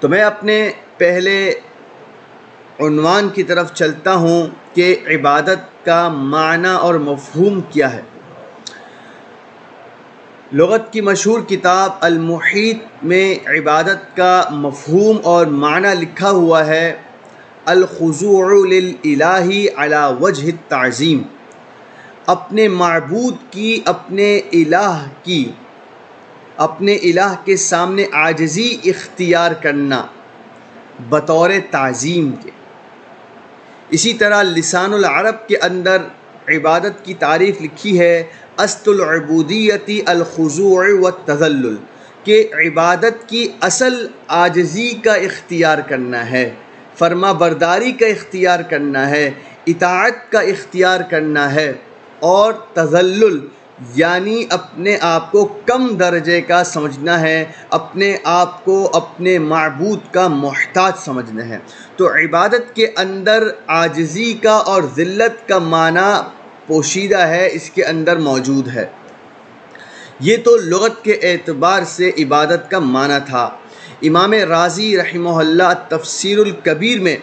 تو میں اپنے پہلے عنوان کی طرف چلتا ہوں کہ عبادت کا معنی اور مفہوم کیا ہے۔ لغت کی مشہور کتاب المحیط میں عبادت کا مفہوم اور معنی لکھا ہوا ہے: الخضوع للالہ علی وجہ التعظیم، اپنے معبود کی، اپنے الہ کے سامنے عاجزی اختیار کرنا بطور تعظیم کے۔ اسی طرح لسان العرب کے اندر عبادت کی تعریف لکھی ہے: اصل العبودیت الخضوع والتذلل، کہ عبادت کی اصل عاجزی کا اختیار کرنا ہے، فرما برداری کا اختیار کرنا ہے، اطاعت کا اختیار کرنا ہے، اور تذلل یعنی اپنے آپ کو کم درجے کا سمجھنا ہے، اپنے آپ کو اپنے معبود کا محتاج سمجھنا ہے۔ تو عبادت کے اندر عاجزی کا اور ذلت کا معنی پوشیدہ ہے، اس کے اندر موجود ہے۔ یہ تو لغت کے اعتبار سے عبادت کا معنی تھا۔ امام رازی رحمہ اللہ تفسیر الکبیر میں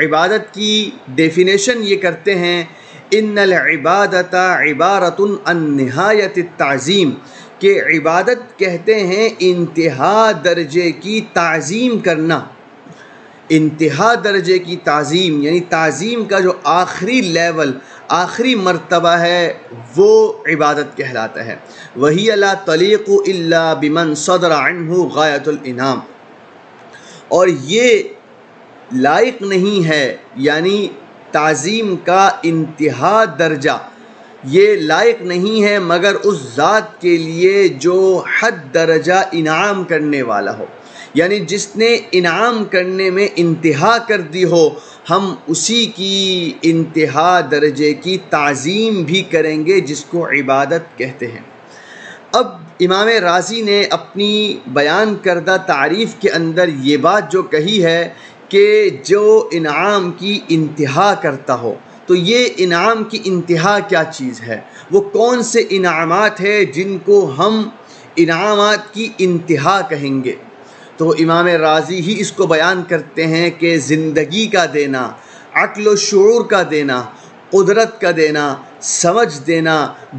عبادت کی ڈیفینیشن یہ کرتے ہیں: ان العبادۃ عبارۃ عن نہایت التعظیم، کہ عبادت کہتے ہیں انتہا درجے کی تعظیم کرنا۔ انتہا درجے کی تعظیم یعنی تعظیم کا جو آخری لیول، آخری مرتبہ ہے، وہ عبادت کہلاتا ہے۔ وہی لا تلیق الا بمن صدر عنہ غایۃ الانعام، اور یہ لائق نہیں ہے، یعنی تعظیم کا انتہا درجہ یہ لائق نہیں ہے مگر اس ذات کے لیے جو حد درجہ انعام کرنے والا ہو، یعنی جس نے انعام کرنے میں انتہا کر دی ہو، ہم اسی کی انتہا درجے کی تعظیم بھی کریں گے، جس کو عبادت کہتے ہیں۔ اب امام رازی نے اپنی بیان کردہ تعریف کے اندر یہ بات جو کہی ہے کہ جو انعام کی انتہا کرتا ہو، تو یہ انعام کی انتہا کیا چیز ہے؟ وہ کون سے انعامات ہیں جن کو ہم انعامات کی انتہا کہیں گے؟ تو امام رازی ہی اس کو بیان کرتے ہیں کہ زندگی کا دینا، عقل و شعور کا دینا، قدرت کا دینا، سمجھ دینا،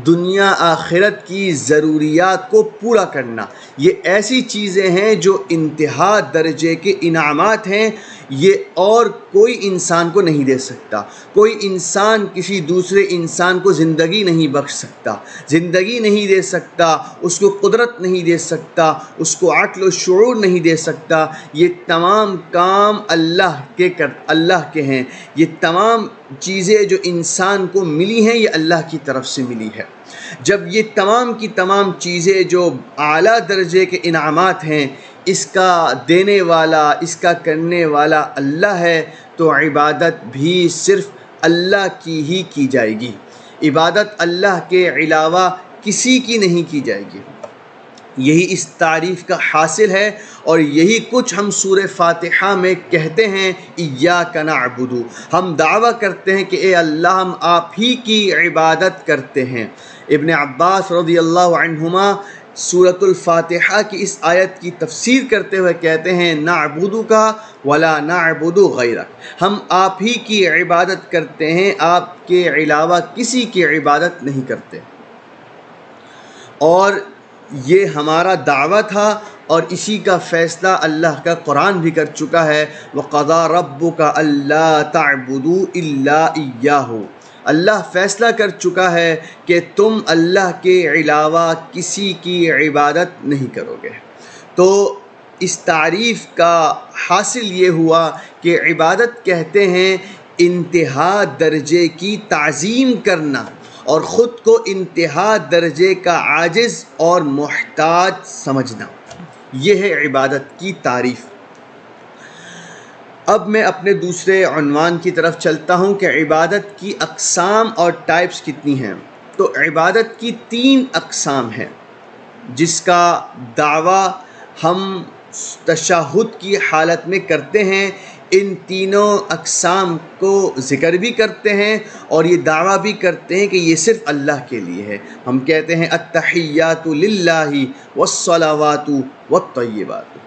دنیا آخرت کی ضروریات کو پورا کرنا، یہ ایسی چیزیں ہیں جو انتہا درجے کے انعامات ہیں۔ یہ اور کوئی انسان کو نہیں دے سکتا۔ کوئی انسان کسی دوسرے انسان کو زندگی نہیں بخش سکتا، زندگی نہیں دے سکتا، اس کو قدرت نہیں دے سکتا، اس کو عقل و شعور نہیں دے سکتا۔ یہ تمام کام اللہ کے ہیں۔ یہ تمام چیزیں جو انسان کو ملی ہیں، یہ اللہ کی طرف سے ملی ہے۔ جب یہ تمام کی تمام چیزیں جو اعلیٰ درجے کے انعامات ہیں، اس کا دینے والا، اس کا کرنے والا اللہ ہے، تو عبادت بھی صرف اللہ کی ہی کی جائے گی۔ عبادت اللہ کے علاوہ کسی کی نہیں کی جائے گی۔ یہی اس تعریف کا حاصل ہے، اور یہی کچھ ہم سورہ فاتحہ میں کہتے ہیں: ایاک نعبد، ہم دعویٰ کرتے ہیں کہ اے اللہ، ہم آپ ہی کی عبادت کرتے ہیں۔ ابن عباس رضی اللہ عنہما سورۃ الفاتحہ کی اس آیت کی تفسیر کرتے ہوئے کہتے ہیں: نعبدک ولا نعبد غیرک، ہم آپ ہی کی عبادت کرتے ہیں، آپ کے علاوہ کسی کی عبادت نہیں کرتے۔ اور یہ ہمارا دعویٰ تھا، اور اسی کا فیصلہ اللہ کا قرآن بھی کر چکا ہے: وَقَضَىٰ رَبُّكَ أَلَّا تَعْبُدُوا إِلَّا إِيَّاهُ، اللہ فیصلہ کر چکا ہے کہ تم اللہ کے علاوہ کسی کی عبادت نہیں کرو گے۔ تو اس تعریف کا حاصل یہ ہوا کہ عبادت کہتے ہیں انتہا درجے کی تعظیم کرنا، اور خود کو انتہا درجے کا عاجز اور محتاج سمجھنا، یہ ہے عبادت کی تعریف۔ اب میں اپنے دوسرے عنوان کی طرف چلتا ہوں کہ عبادت کی اقسام اور ٹائپس کتنی ہیں۔ تو عبادت کی 3 اقسام ہیں، جس کا دعویٰ ہم تشہد کی حالت میں کرتے ہیں۔ ان تینوں اقسام کو ذکر بھی کرتے ہیں، اور یہ دعویٰ بھی کرتے ہیں کہ یہ صرف اللہ کے لیے ہے۔ ہم کہتے ہیں التحیات للہ والصلوات والطیبات،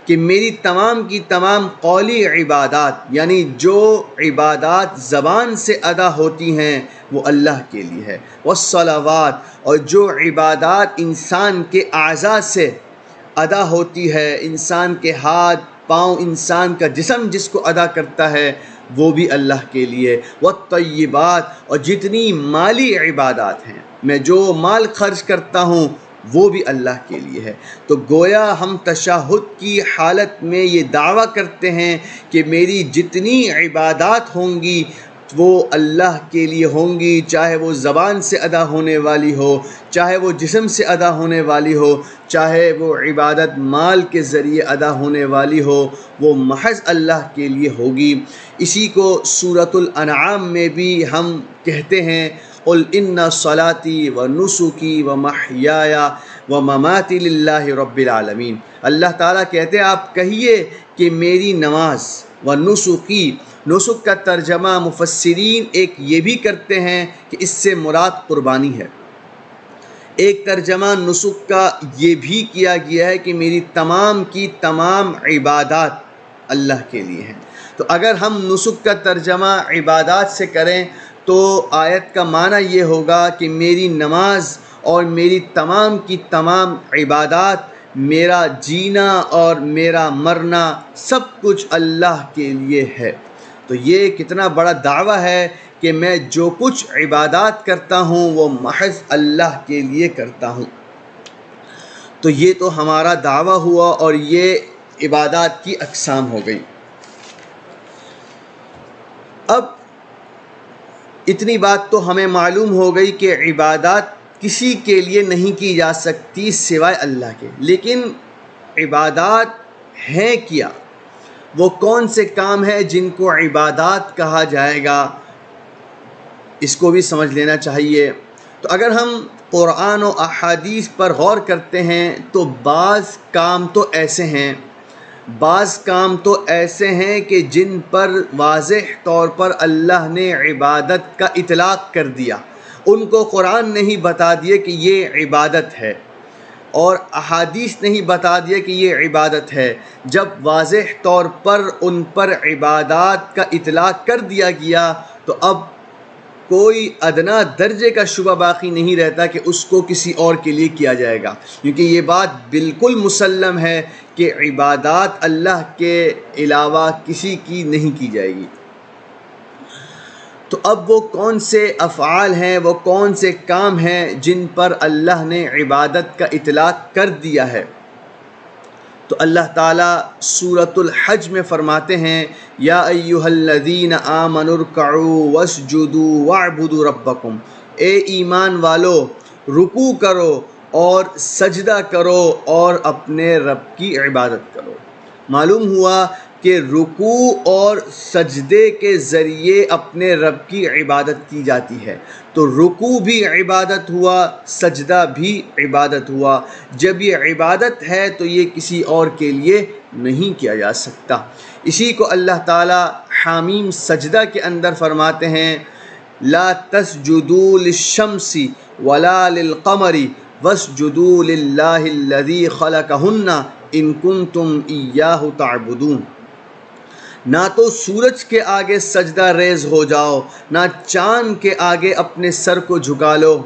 کہ میری تمام کی تمام قولی عبادات، یعنی جو عبادات زبان سے ادا ہوتی ہیں وہ اللہ کے لیے ہے، والصلوات، اور جو عبادات انسان کے اعضاء سے ادا ہوتی ہے، انسان کے ہاتھ پاؤں، انسان کا جسم جس کو ادا کرتا ہے وہ بھی اللہ کے لیے، والطیبات، اور جتنی مالی عبادات ہیں، میں جو مال خرچ کرتا ہوں وہ بھی اللہ کے لیے ہے۔ تو گویا ہم تشہد کی حالت میں یہ دعویٰ کرتے ہیں کہ میری جتنی عبادات ہوں گی وہ اللہ کے لیے ہوں گی، چاہے وہ زبان سے ادا ہونے والی ہو، چاہے وہ جسم سے ادا ہونے والی ہو، چاہے وہ عبادت مال کے ذریعے ادا ہونے والی ہو، وہ محض اللہ کے لیے ہوگی۔ اسی کو سورۃ الانعام میں بھی ہم کہتے ہیں، قل ان صلاتی و نسکی و محیای و مماتی للہ رب العالمین۔ اللہ تعالیٰ کہتے ہیں آپ کہیے کہ میری نماز و نسکی، نسک کا ترجمہ مفسرین ایک یہ بھی کرتے ہیں کہ اس سے مراد قربانی ہے، ایک ترجمہ نسک کا یہ بھی کیا گیا ہے کہ میری تمام کی تمام عبادات اللہ کے لیے ہیں۔ تو اگر ہم نسک کا ترجمہ عبادات سے کریں تو آیت کا معنی یہ ہوگا کہ میری نماز اور میری تمام کی تمام عبادات، میرا جینا اور میرا مرنا سب کچھ اللہ کے لیے ہے۔ تو یہ کتنا بڑا دعویٰ ہے کہ میں جو کچھ عبادات کرتا ہوں وہ محض اللہ کے لیے کرتا ہوں۔ تو یہ تو ہمارا دعویٰ ہوا اور یہ عبادات کی اقسام ہو گئی۔ اب اتنی بات تو ہمیں معلوم ہو گئی کہ عبادات کسی کے لیے نہیں کی جا سکتی سوائے اللہ کے، لیکن عبادات ہیں کیا؟ وہ کون سے کام ہیں جن کو عبادات کہا جائے گا؟ اس کو بھی سمجھ لینا چاہیے۔ تو اگر ہم قرآن و احادیث پر غور کرتے ہیں تو بعض کام تو ایسے ہیں کہ جن پر واضح طور پر اللہ نے عبادت کا اطلاق کر دیا، ان کو قرآن نے ہی بتا دیا کہ یہ عبادت ہے اور احادیث نے ہی بتا دیا کہ یہ عبادت ہے۔ جب واضح طور پر ان پر عبادات کا اطلاق کر دیا گیا تو اب کوئی ادنا درجے کا شبہ باقی نہیں رہتا کہ اس کو کسی اور کے لیے کیا جائے گا، کیونکہ یہ بات بالکل مسلم ہے کہ عبادات اللہ کے علاوہ کسی کی نہیں کی جائے گی۔ تو اب وہ کون سے افعال ہیں، وہ کون سے کام ہیں جن پر اللہ نے عبادت کا اطلاق کر دیا ہے؟ تو اللہ تعالیٰ سورۃ الحج میں فرماتے ہیں، یا ایھا الذین آمنوا ارکعوا واسجدوا واعبدوا ربکم، اے ایمان والو رکوع کرو اور سجدہ کرو اور اپنے رب کی عبادت کرو۔ معلوم ہوا کہ رکوع اور سجدے کے ذریعے اپنے رب کی عبادت کی جاتی ہے۔ تو رکوع بھی عبادت ہوا، سجدہ بھی عبادت ہوا۔ جب یہ عبادت ہے تو یہ کسی اور کے لیے نہیں کیا جا سکتا۔ اسی کو اللہ تعالیٰ حامیم سجدہ کے اندر فرماتے ہیں، لا تسجدوا للشمس ولا للقمر واسجدوا للہ الذی خلقہن ان کنتم ایاہ تعبدون۔ نہ تو سورج کے آگے سجدہ ریز ہو جاؤ، نہ چاند کے آگے اپنے سر کو جھکا لو،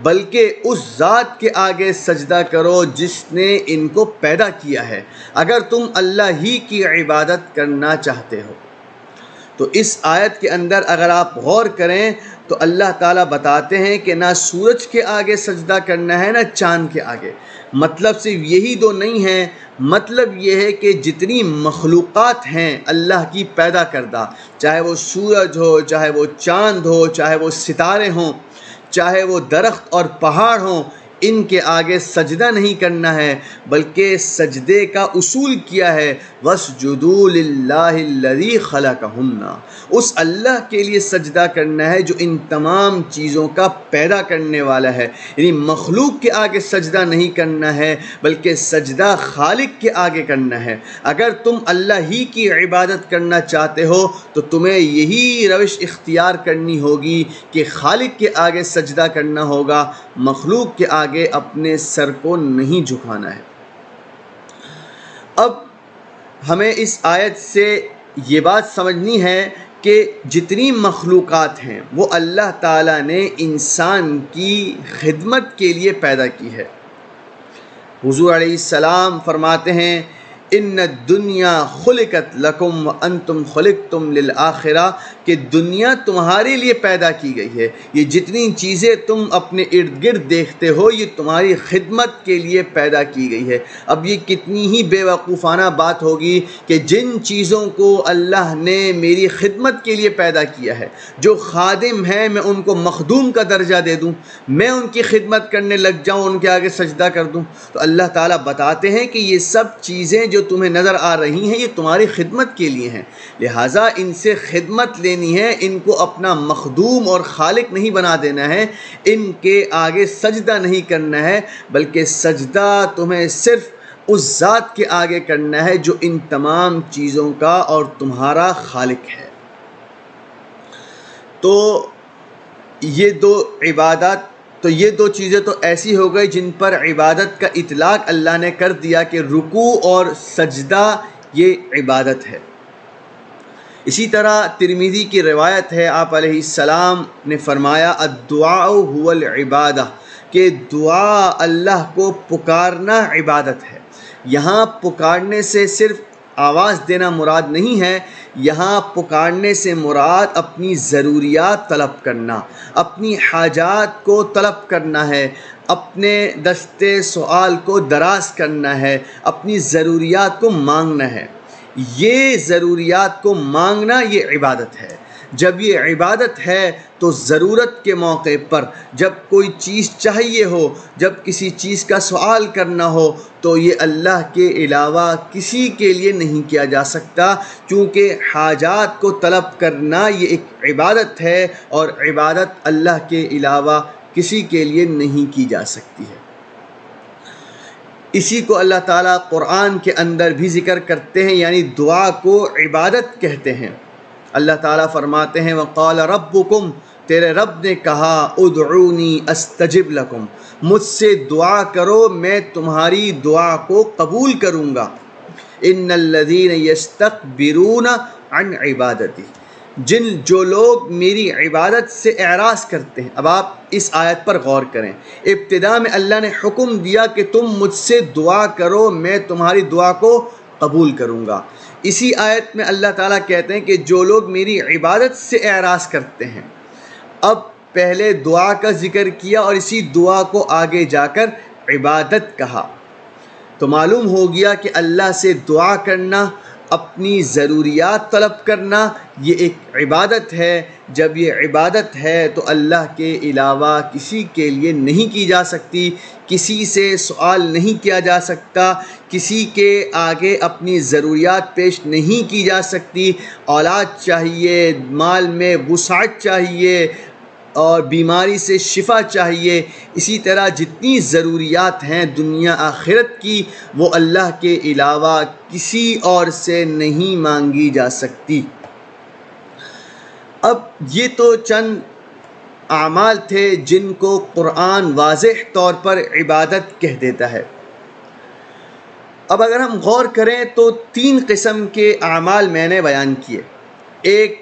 بلکہ اس ذات کے آگے سجدہ کرو جس نے ان کو پیدا کیا ہے، اگر تم اللہ ہی کی عبادت کرنا چاہتے ہو۔ تو اس آیت کے اندر اگر آپ غور کریں تو اللہ تعالیٰ بتاتے ہیں کہ نہ سورج کے آگے سجدہ کرنا ہے نہ چاند کے آگے۔ مطلب صرف یہی دو نہیں ہیں، مطلب یہ ہے کہ جتنی مخلوقات ہیں اللہ کی پیدا کردہ، چاہے وہ سورج ہو، چاہے وہ چاند ہو، چاہے وہ ستارے ہوں، چاہے وہ درخت اور پہاڑ ہوں، ان کے آگے سجدہ نہیں کرنا ہے، بلکہ سجدے کا اصول کیا ہے، وَاسْجُدُوا لِلَّهِ الَّذِي خَلَقَهُنَّ، اس اللہ کے لیے سجدہ کرنا ہے جو ان تمام چیزوں کا پیدا کرنے والا ہے۔ یعنی مخلوق کے آگے سجدہ نہیں کرنا ہے بلکہ سجدہ خالق کے آگے کرنا ہے۔ اگر تم اللہ ہی کی عبادت کرنا چاہتے ہو تو تمہیں یہی روش اختیار کرنی ہوگی کہ خالق کے آگے سجدہ کرنا ہوگا، مخلوق کے آگے اپنے سر کو نہیں جھکانا ہے۔ اب ہمیں اس آیت سے یہ بات سمجھنی ہے کہ جتنی مخلوقات ہیں وہ اللہ تعالیٰ نے انسان کی خدمت کے لیے پیدا کی ہے۔ حضور علیہ السلام فرماتے ہیں ان الدنیا خلقت لکم وانتم خلقتم للآخرہ، کہ دنیا تمہارے لیے پیدا کی گئی ہے، یہ جتنی چیزیں تم اپنے ارد گرد دیکھتے ہو یہ تمہاری خدمت کے لیے پیدا کی گئی ہے۔ اب یہ کتنی ہی بے وقوفانہ بات ہوگی کہ جن چیزوں کو اللہ نے میری خدمت کے لیے پیدا کیا ہے، جو خادم ہیں میں ان کو مخدوم کا درجہ دے دوں، میں ان کی خدمت کرنے لگ جاؤں، ان کے آگے سجدہ کر دوں۔ تو اللہ تعالیٰ بتاتے ہیں کہ یہ سب چیزیں جو تمہیں نظر آ رہی ہیں یہ تمہاری خدمت کے لیے ہیں، لہٰذا ان سے خدمت لینی ہے، ان کو اپنا مخدوم اور خالق نہیں بنا دینا ہے، ان کے آگے سجدہ نہیں کرنا ہے، بلکہ سجدہ تمہیں صرف اس ذات کے آگے کرنا ہے جو ان تمام چیزوں کا اور تمہارا خالق ہے۔ تو یہ دو چیزیں تو ایسی ہو گئی جن پر عبادت کا اطلاق اللہ نے کر دیا کہ رکوع اور سجدہ یہ عبادت ہے۔ اسی طرح ترمذی کی روایت ہے، آپ علیہ السلام نے فرمایا الدعاء هو العبادہ، کہ دعا اللہ کو پکارنا عبادت ہے۔ یہاں پکارنے سے صرف آواز دینا مراد نہیں ہے، یہاں پکارنے سے مراد اپنی ضروریات طلب کرنا، اپنی حاجات کو طلب کرنا ہے، اپنے دستے سوال کو دراز کرنا ہے، اپنی ضروریات کو مانگنا ہے۔ یہ ضروریات کو مانگنا یہ عبادت ہے۔ جب یہ عبادت ہے تو ضرورت کے موقع پر جب کوئی چیز چاہیے ہو، جب کسی چیز کا سوال کرنا ہو تو یہ اللہ کے علاوہ کسی کے لیے نہیں کیا جا سکتا، کیونکہ حاجات کو طلب کرنا یہ ایک عبادت ہے اور عبادت اللہ کے علاوہ کسی کے لیے نہیں کی جا سکتی ہے۔ اسی کو اللہ تعالیٰ قرآن کے اندر بھی ذکر کرتے ہیں، یعنی دعا کو عبادت کہتے ہیں۔ اللہ تعالیٰ فرماتے ہیں وَقَالَ رَبُّكُمْ، تیرے رب نے کہا ادعونی استجب لکم، مجھ سے دعا کرو میں تمہاری دعا کو قبول کروں گا۔ ان الذین یستکبرون عن عبادتی، جو لوگ میری عبادت سے اعراض کرتے ہیں۔ اب آپ اس آیت پر غور کریں، ابتدا میں اللہ نے حکم دیا کہ تم مجھ سے دعا کرو میں تمہاری دعا کو قبول کروں گا۔ اسی آیت میں اللہ تعالیٰ کہتے ہیں کہ جو لوگ میری عبادت سے اعراض کرتے ہیں۔ اب پہلے دعا کا ذکر کیا اور اسی دعا کو آگے جا کر عبادت کہا، تو معلوم ہو گیا کہ اللہ سے دعا کرنا، اپنی ضروریات طلب کرنا یہ ایک عبادت ہے۔ جب یہ عبادت ہے تو اللہ کے علاوہ کسی کے لیے نہیں کی جا سکتی، کسی سے سوال نہیں کیا جا سکتا، کسی کے آگے اپنی ضروریات پیش نہیں کی جا سکتی۔ اولاد چاہیے، مال میں وسعت چاہیے اور بیماری سے شفا چاہیے، اسی طرح جتنی ضروریات ہیں دنیا آخرت کی وہ اللہ کے علاوہ کسی اور سے نہیں مانگی جا سکتی۔ اب یہ تو چند اعمال تھے جن کو قرآن واضح طور پر عبادت کہہ دیتا ہے۔ اب اگر ہم غور کریں تو 3 قسم کے اعمال میں نے بیان کیے، ایک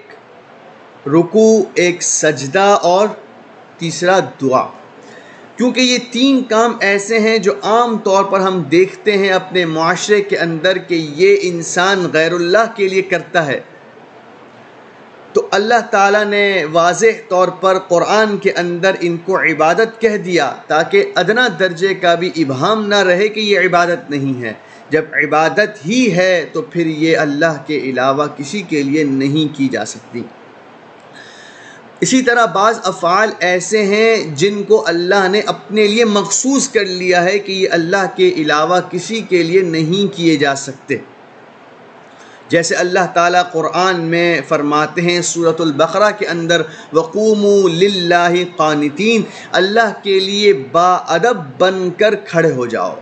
رکوع، ایک سجدہ اور تیسرا دعا۔ کیونکہ یہ 3 کام ایسے ہیں جو عام طور پر ہم دیکھتے ہیں اپنے معاشرے کے اندر کہ یہ انسان غیر اللہ کے لیے کرتا ہے، تو اللہ تعالیٰ نے واضح طور پر قرآن کے اندر ان کو عبادت کہہ دیا تاکہ ادنا درجے کا بھی ابہام نہ رہے کہ یہ عبادت نہیں ہے۔ جب عبادت ہی ہے تو پھر یہ اللہ کے علاوہ کسی کے لیے نہیں کی جا سکتی۔ اسی طرح بعض افعال ایسے ہیں جن کو اللہ نے اپنے لیے مخصوص کر لیا ہے کہ یہ اللہ کے علاوہ کسی کے لیے نہیں کیے جا سکتے، جیسے اللہ تعالیٰ قرآن میں فرماتے ہیں سورۃ البقرہ کے اندر وَقُومُوا لِلَّهِ قَانِتِينَ، اللہ کے لیے باادب بن کر کھڑے ہو جاؤ۔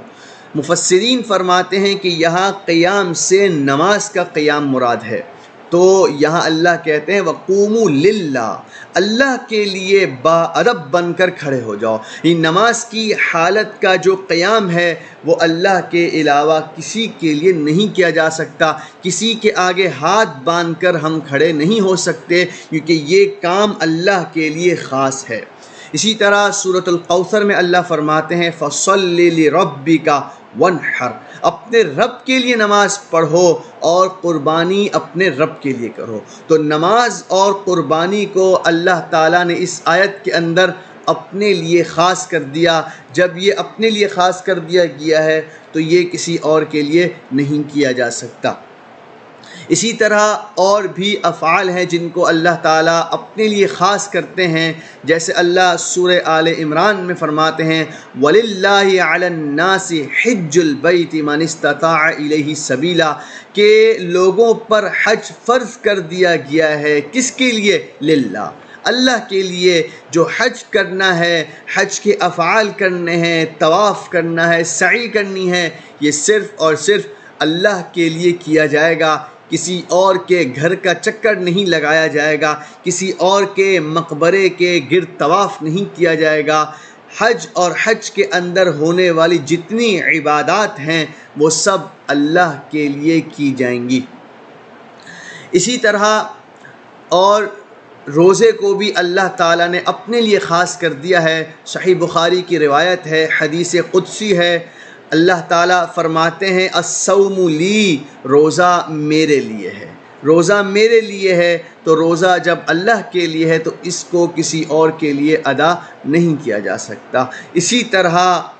مفسرین فرماتے ہیں کہ یہاں قیام سے نماز کا قیام مراد ہے۔ تو یہاں اللہ کہتے ہیں وقوموا للہ، اللہ کے لیے باادب بن کر کھڑے ہو جاؤ۔ یہ نماز کی حالت کا جو قیام ہے وہ اللہ کے علاوہ کسی کے لیے نہیں کیا جا سکتا، کسی کے آگے ہاتھ باندھ کر ہم کھڑے نہیں ہو سکتے، کیونکہ یہ کام اللہ کے لیے خاص ہے۔ اسی طرح سورۃ الکوثر میں اللہ فرماتے ہیں فَصَلِّ لِرَبِّكَ وَانْحَرْ، اپنے رب کے لیے نماز پڑھو اور قربانی اپنے رب کے لیے کرو۔ تو نماز اور قربانی کو اللہ تعالیٰ نے اس آیت کے اندر اپنے لیے خاص کر دیا۔ جب یہ اپنے لیے خاص کر دیا گیا ہے تو یہ کسی اور کے لیے نہیں کیا جا سکتا۔ اسی طرح اور بھی افعال ہیں جن کو اللہ تعالیٰ اپنے لیے خاص کرتے ہیں، جیسے اللہ سورہ آل عمران میں فرماتے ہیں وَلِلَّهِ عَلَى النَّاسِ حِجُّ الْبَيْتِ مَنِ اسْتَطَاعَ إِلَيْهِ سَبِيلًا، کہ لوگوں پر حج فرض کر دیا گیا ہے۔ کس کے لیے؟ للہ، اللہ کے لیے۔ جو حج کرنا ہے، حج کے افعال کرنے ہیں، طواف کرنا ہے، سعی کرنی ہے، یہ صرف اور صرف اللہ کے لیے کیا جائے گا۔ کسی اور کے گھر کا چکر نہیں لگایا جائے گا، کسی اور کے مقبرے کے گرد طواف نہیں کیا جائے گا۔ حج اور حج کے اندر ہونے والی جتنی عبادات ہیں وہ سب اللہ کے لیے کی جائیں گی۔ اسی طرح اور روزے کو بھی اللہ تعالیٰ نے اپنے لیے خاص کر دیا ہے۔ صحیح بخاری کی روایت ہے، حدیث قدسی ہے، اللہ تعالیٰ فرماتے ہیں الصوم لی، روزہ میرے لیے ہے۔ روزہ میرے لیے ہے تو روزہ جب اللہ کے لیے ہے تو اس کو کسی اور کے لیے ادا نہیں کیا جا سکتا۔ اسی طرح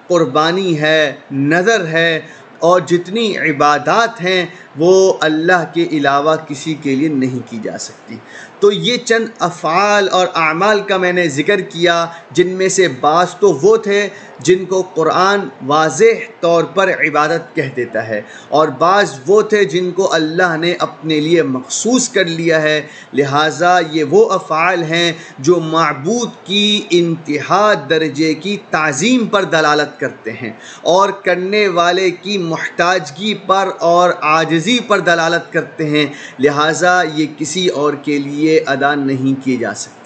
قربانی ہے، نذر ہے، اور جتنی عبادات ہیں وہ اللہ کے علاوہ کسی کے لیے نہیں کی جا سکتی۔ تو یہ چند افعال اور اعمال کا میں نے ذکر کیا، جن میں سے بعض تو وہ تھے جن کو قرآن واضح طور پر عبادت کہہ دیتا ہے، اور بعض وہ تھے جن کو اللہ نے اپنے لیے مخصوص کر لیا ہے۔ لہٰذا یہ وہ افعال ہیں جو معبود کی انتہا درجے کی تعظیم پر دلالت کرتے ہیں، اور کرنے والے کی محتاجگی پر اور عاجزی پر دلالت کرتے ہیں، لہٰذا یہ کسی اور کے لیے ادا نہیں کیے جا سکتے۔